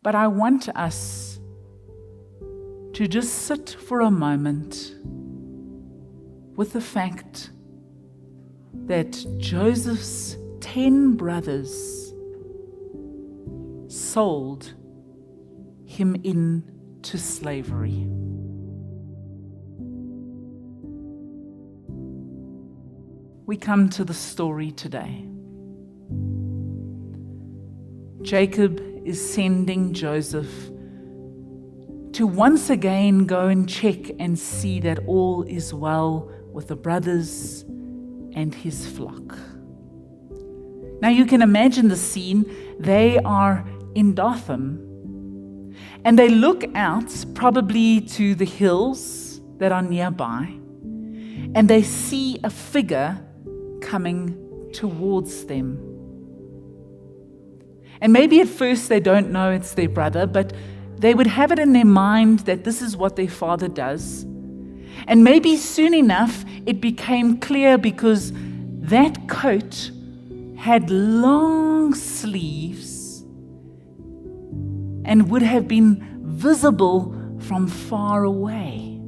But I want us to just sit for a moment with the fact that Joseph's 10 brothers sold him into slavery. We come to the story today. Jacob is sending Joseph to once again go and check and see that all is well with the brothers and his flock. Now you can imagine the scene. They are in Dothan, and they look out probably to the hills that are nearby, and they see a figure coming towards them. And maybe at first they don't know it's their brother, but they would have it in their mind that this is what their father does. And maybe soon enough it became clear, because that coat had long sleeves and would have been visible from far away.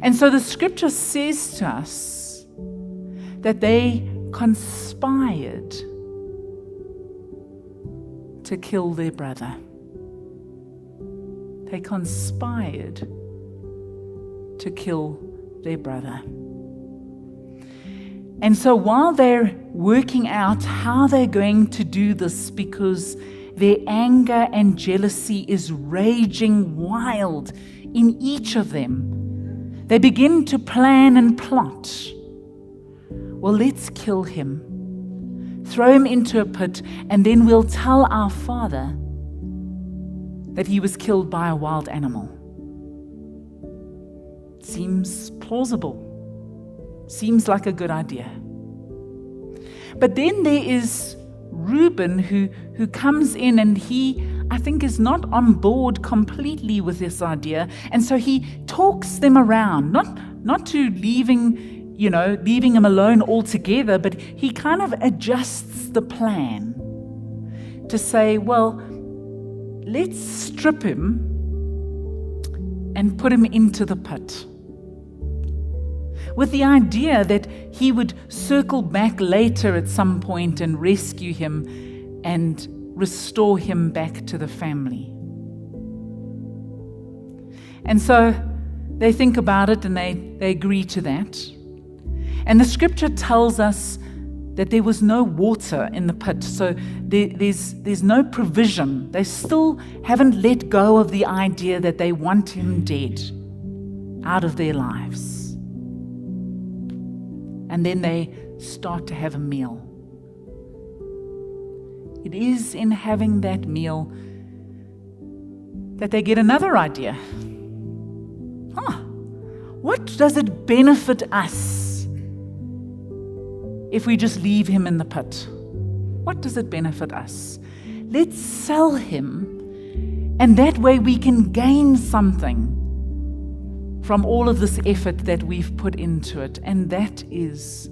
And so the scripture says to us that they conspired to kill their brother. They conspired to kill their brother. And so while they're working out how they're going to do this, because their anger and jealousy is raging wild in each of them, they begin to plan and plot. Well, let's kill him, throw him into a pit, and then we'll tell our father that he was killed by a wild animal. Seems plausible. Seems like a good idea. But then there is Reuben who comes in, and he, I think, is not on board completely with this idea. And so he talks them around, not to leaving him alone altogether, but he kind of adjusts the plan to say, well, let's strip him and put him into the pit, with the idea that he would circle back later at some point and rescue him and restore him back to the family. And so they think about it, and they agree to that. And the scripture tells us that there was no water in the pit, so there's no provision. They still haven't let go of the idea that they want him dead out of their lives. And then they start to have a meal. It is in having that meal that they get another idea. What does it benefit us if we just leave him in the pit? What does it benefit us? Let's sell him, and that way we can gain something from all of this effort that we've put into it. And that is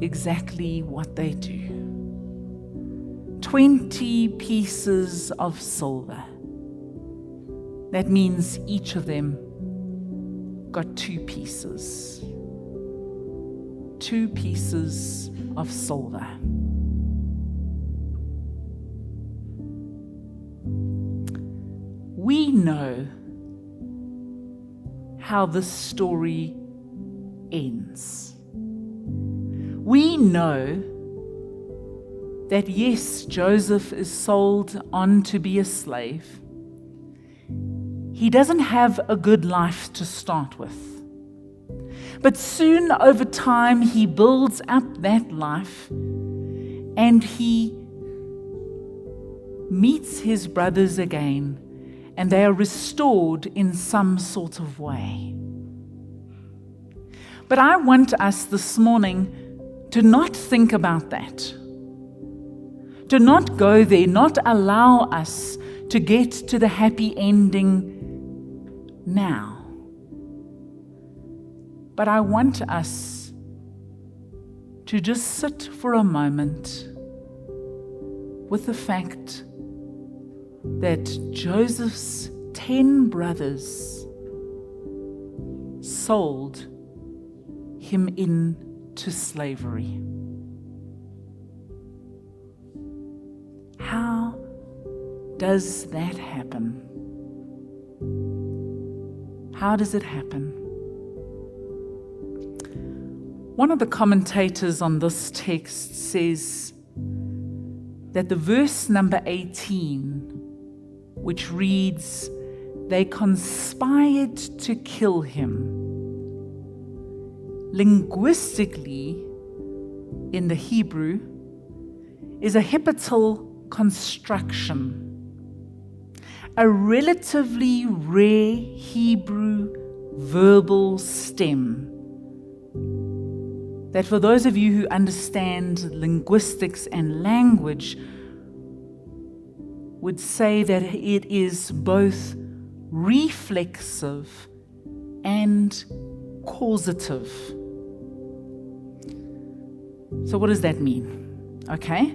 exactly what they do. 20 pieces of silver. That means each of them got 2 pieces. 2 pieces of silver. We know how this story ends. We know that yes, Joseph is sold on to be a slave. He doesn't have a good life to start with. But soon over time, he builds up that life, and he meets his brothers again, and they are restored in some sort of way. But I want us this morning to not think about that, to not go there, not allow us to get to the happy ending now. But I want us to just sit for a moment with the fact that Joseph's 10 brothers sold him into slavery. How does that happen? How does it happen? One of the commentators on this text says that the verse number 18, which reads, "They conspired to kill him," linguistically, in the Hebrew, is a hepatal construction, a relatively rare Hebrew verbal stem that, for those of you who understand linguistics and language, would say that it is both reflexive and causative. So what does that mean? Okay.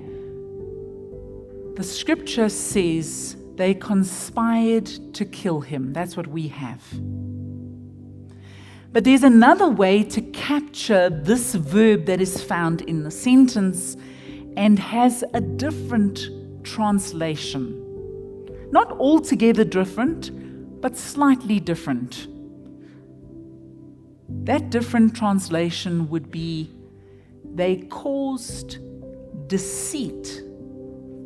The scripture says they conspired to kill him. That's what we have. But there's another way to capture this verb that is found in the sentence and has a different translation. Not altogether different, but slightly different. That different translation would be, they caused deceit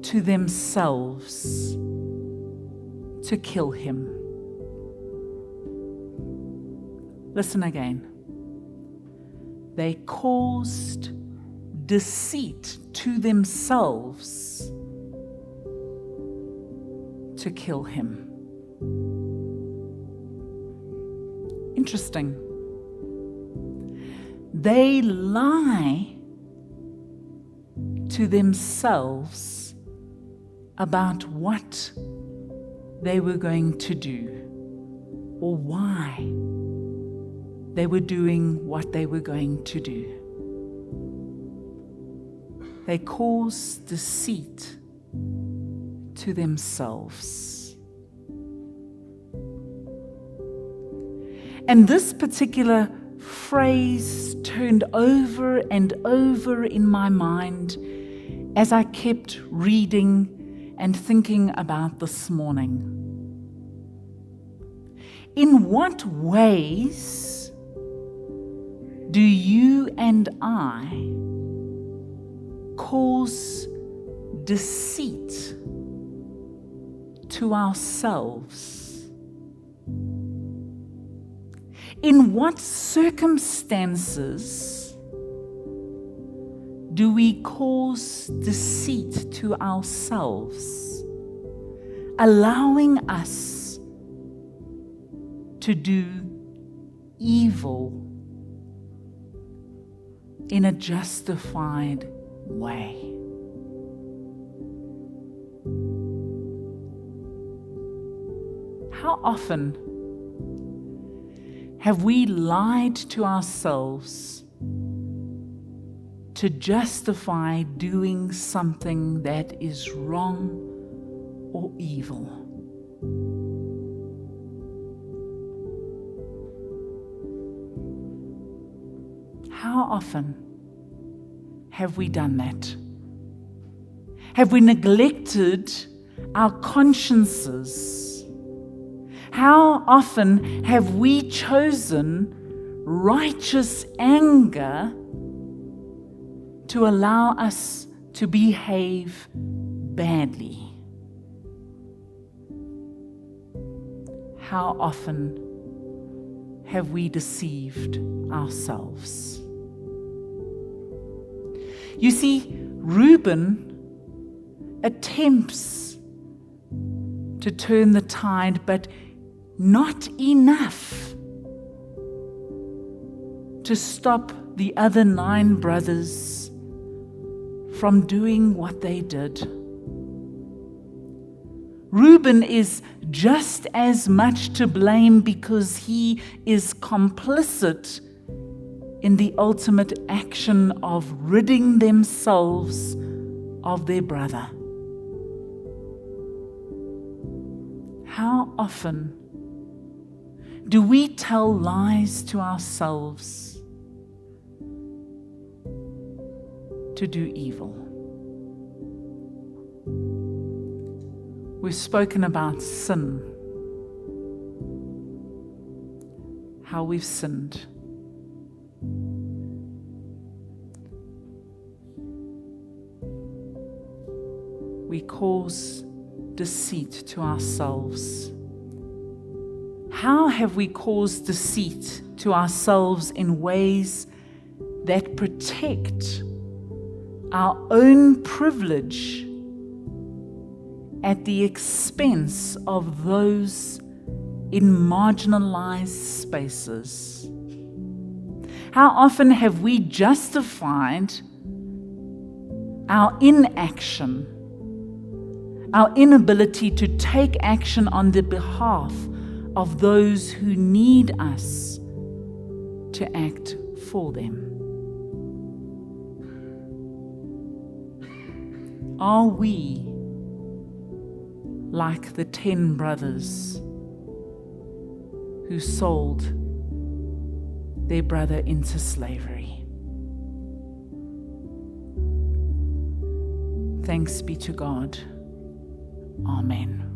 to themselves to kill him. Listen again. They caused deceit to themselves to kill him. Interesting. They lie to themselves about what they were going to do or why they were doing what they were going to do. They cause deceit to themselves. And this particular phrase turned over and over in my mind as I kept reading and thinking about this morning. In what ways do you and I cause deceit to ourselves? In what circumstances do we cause deceit to ourselves, allowing us to do evil in a justified way? How often have we lied to ourselves to justify doing something that is wrong or evil? How often have we done that? Have we neglected our consciences? How often have we chosen righteous anger to allow us to behave badly? How often have we deceived ourselves? You see, Reuben attempts to turn the tide, but not enough to stop the other 9 brothers from doing what they did. Reuben is just as much to blame because he is complicit in the ultimate action of ridding themselves of their brother. how often do we tell lies to ourselves to do evil? We've spoken about sin, how we've sinned. We cause deceit to ourselves. How have we caused deceit to ourselves in ways that protect our own privilege at the expense of those in marginalized spaces? How often have we justified our inaction, our inability to take action on the behalf of those who need us to act for them? Are we like the 10 brothers who sold their brother into slavery? Thanks be to God. Amen.